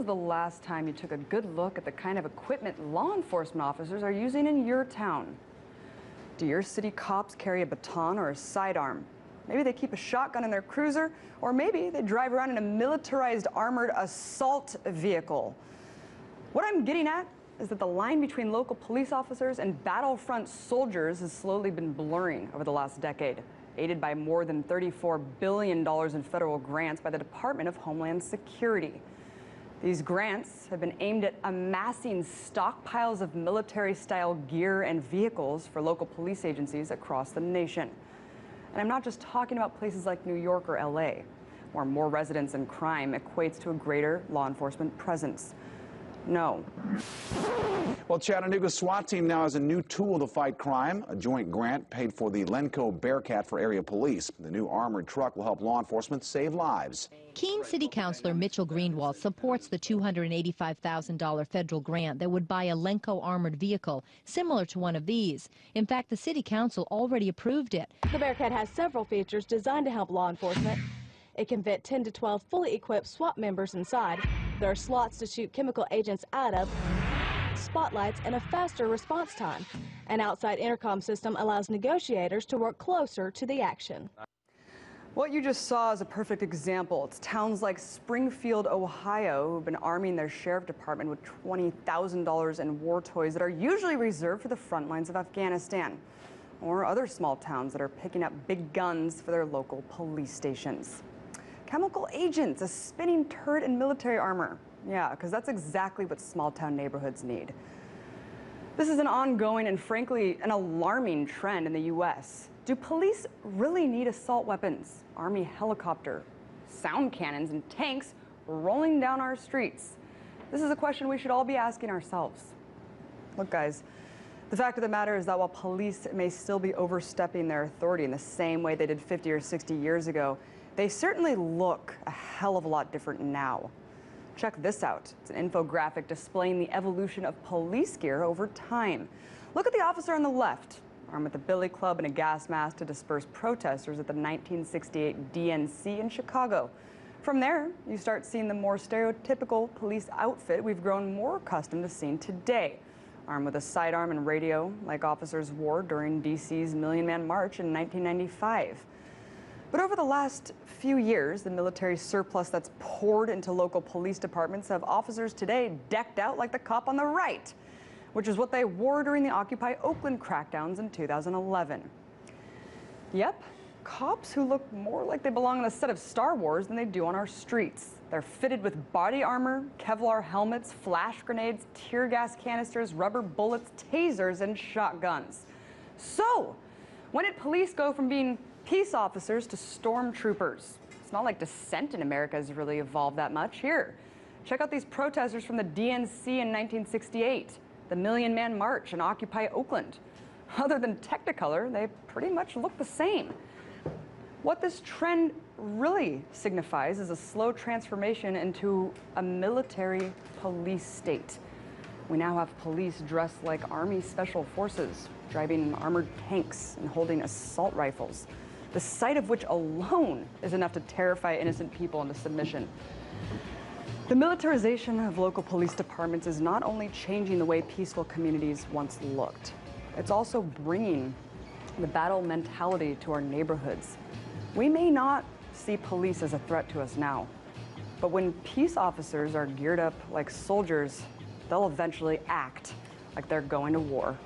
was the last time you took a good look at the kind of equipment law enforcement officers are using in your town? Do your city cops carry a baton or a sidearm? Maybe they keep a shotgun in their cruiser, or maybe they drive around in a militarized armored assault vehicle. What I'm getting at is that the line between local police officers and battlefront soldiers has slowly been blurring over the last decade, aided by more than $34 billion in federal grants by the Department of Homeland Security. These grants have been aimed at amassing stockpiles of military-style gear and vehicles for local police agencies across the nation. And I'm not just talking about places like New York or LA, where more residents and crime equates to a greater law enforcement presence. No. Well, Chattanooga's SWAT team now has a new tool to fight crime, a joint grant paid for the Lenco Bearcat for area police. The new armored truck will help law enforcement save lives. Keene City Councilor Mitchell Greenwald supports the $285,000 federal grant that would buy a Lenco armored vehicle similar to one of these. In fact, the City Council already approved it. The Bearcat has several features designed to help law enforcement. It can fit 10 to 12 fully equipped SWAT members inside. There are slots to shoot chemical agents out of, spotlights, and a faster response time. An outside intercom system allows negotiators to work closer to the action. What you just saw is a perfect example. It's towns like Springfield, Ohio, who've been arming their sheriff department with $20,000 in war toys that are usually reserved for the front lines of Afghanistan, or other small towns that are picking up big guns for their local police stations. Chemical agents, a spinning turret, and military armor. Yeah, because that's exactly what small-town neighborhoods need. This is an ongoing and frankly an alarming trend in the U.S. Do police really need assault weapons, Army helicopter, sound cannons, and tanks rolling down our streets? This is a question we should all be asking ourselves. Look, guys, the fact of the matter is that while police may still be overstepping their authority in the same way they did 50 or 60 years ago, they certainly look a hell of a lot different now. Check this out. It's an infographic displaying the evolution of police gear over time. Look at the officer on the left, armed with a billy club and a gas mask to disperse protesters at the 1968 DNC in Chicago. From there, you start seeing the more stereotypical police outfit we've grown more accustomed to seeing today, armed with a sidearm and radio like officers wore during DC's Million Man March in 1995. But over the last few years, the military surplus that's poured into local police departments have officers today decked out like the cop on the right, which is what they wore during the Occupy Oakland crackdowns in 2011. Yep, cops who look more like they belong on a set of Star Wars than they do on our streets. They're fitted with body armor, Kevlar helmets, flash grenades, tear gas canisters, rubber bullets, tasers, and shotguns. So, when did police go from being peace officers to stormtroopers? It's not like dissent in America has really evolved that much. Here, check out these protesters from the DNC in 1968, the Million Man March and Occupy Oakland. Other than Technicolor, they pretty much look the same. What this trend really signifies is a slow transformation into a military police state. We now have police dressed like Army Special Forces, driving armored tanks and holding assault rifles, the sight of which alone is enough to terrify innocent people into submission. The militarization of local police departments is not only changing the way peaceful communities once looked, it's also bringing the battle mentality to our neighborhoods. We may not see police as a threat to us now, but when peace officers are geared up like soldiers, they'll eventually act like they're going to war.